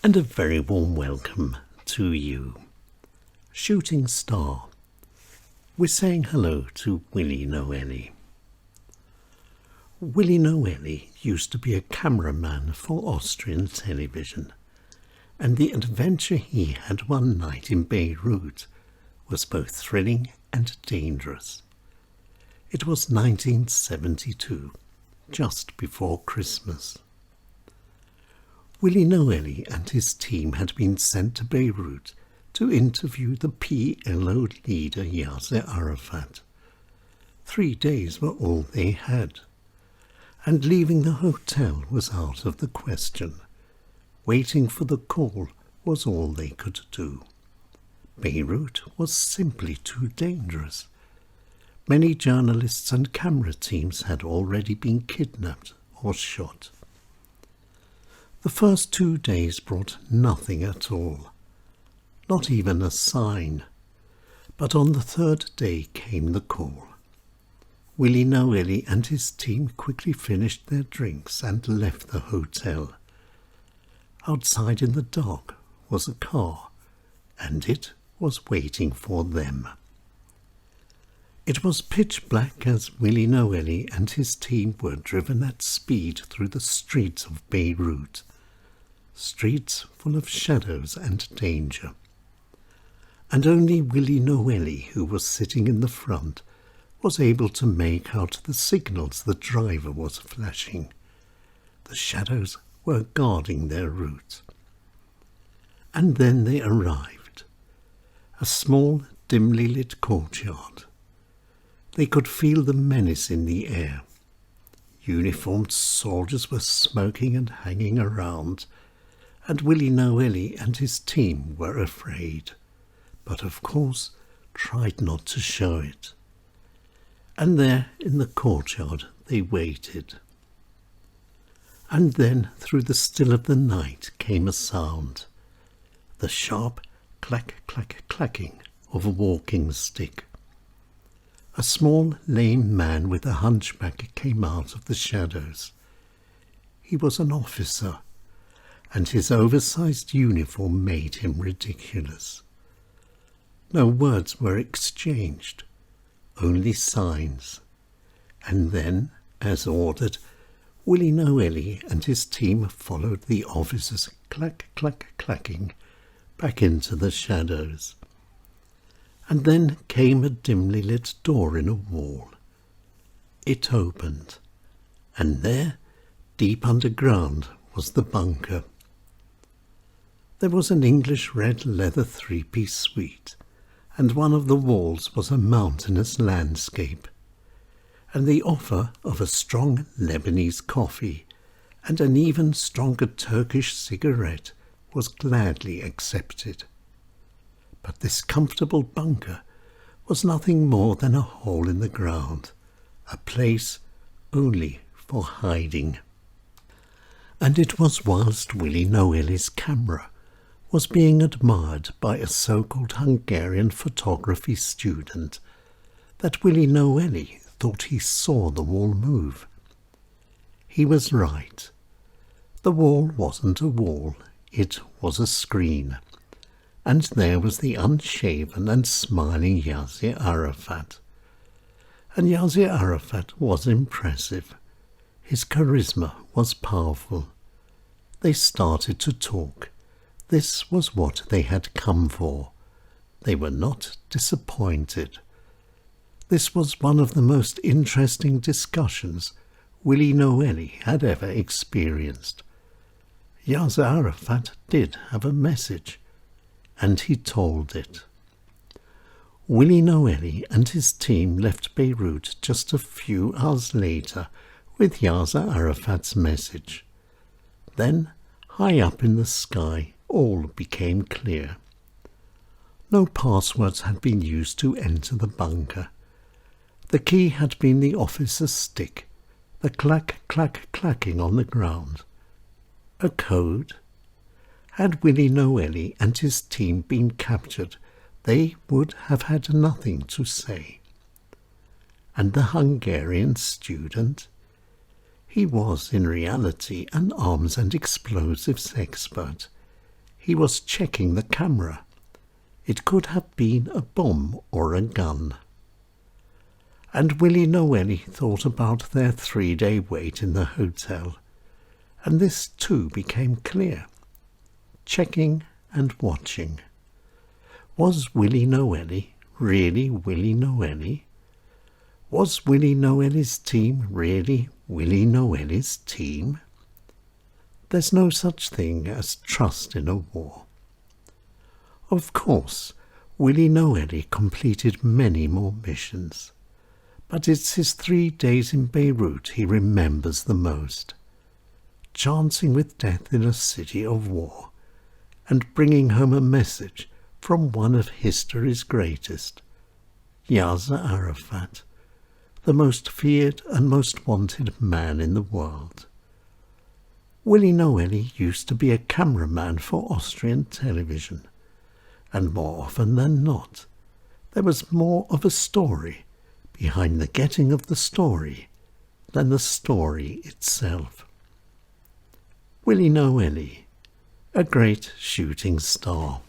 And a very warm welcome to you. Shooting Star. We're saying hello to Willi Noelle. Willi Noelle used to be a cameraman for Austrian television, and the adventure he had one night in Beirut was both thrilling and dangerous. It was 1972, just before Christmas. Willi Noelle and his team had been sent to Beirut to interview the PLO leader Yassir Arafat. 3 days were all they had, and leaving the hotel was out of the question. Waiting for the call was all they could do. Beirut was simply too dangerous. Many journalists and camera teams had already been kidnapped or shot. The first 2 days brought nothing at all, not even a sign. But on the third day came the call. Willi Noelle and his team quickly finished their drinks and left the hotel. Outside in the dark was a car, and it was waiting for them. It was pitch black as Willi Noelle and his team were driven at speed through the streets of Beirut, streets full of shadows and danger. And only Willi Noelle, who was sitting in the front, was able to make out the signals the driver was flashing. The shadows were guarding their route. And then they arrived. A small, dimly lit courtyard. They could feel the menace in the air. Uniformed soldiers were smoking and hanging around, and Willi Noelle and his team were afraid, but of course tried not to show it. And there in the courtyard they waited. And then through the still of the night came a sound, the sharp clack-clack-clacking of a walking stick. A small lame man with a hunchback came out of the shadows. He was an officer, and his oversized uniform made him ridiculous. No words were exchanged, only signs. And then, as ordered, Willi Noelle and his team followed the officer's clack-clack-clacking back into the shadows. And then came a dimly lit door in a wall. It opened, and there, deep underground, was the bunker. There was an English red leather 3-piece suite, and one of the walls was a mountainous landscape, and the offer of a strong Lebanese coffee and an even stronger Turkish cigarette was gladly accepted. But this comfortable bunker was nothing more than a hole in the ground, a place only for hiding. And it was whilst Willi Noelle's camera was being admired by a so-called Hungarian photography student that Willi Noelle thought he saw the wall move. He was right. The wall wasn't a wall, it was a screen. And there was the unshaven and smiling Yassir Arafat. And Yassir Arafat was impressive. His charisma was powerful. They started to talk. This was what they had come for. They were not disappointed. This was one of the most interesting discussions Willi Noelle had ever experienced. Yassir Arafat did have a message, and he told it. Willi Noelle and his team left Beirut just a few hours later with Yassir Arafat's message. Then, high up in the sky, all became clear. No passwords had been used to enter the bunker. The key had been the officer's stick, the clack-clack-clacking on the ground. A code? Had Willi Noelle and his team been captured, they would have had nothing to say. And the Hungarian student? He was in reality an arms and explosives expert. He was checking the camera. It could have been a bomb or a gun. And Willi Noelle thought about their 3-day wait in the hotel, and this too became clear. Checking and watching. Was Willi Noelle really Willi Noelle? Was Willi Noelle's team really Willi Noelle's team? There's no such thing as trust in a war. Of course, Willi Noelle completed many more missions, but it's his 3 days in Beirut he remembers the most. Chancing with death in a city of war, and bringing home a message from one of history's greatest, Yassir Arafat, the most feared and most wanted man in the world. Willi Noelle used to be a cameraman for Austrian television, and more often than not, there was more of a story behind the getting of the story than the story itself. Willi Noelle, a great shooting star.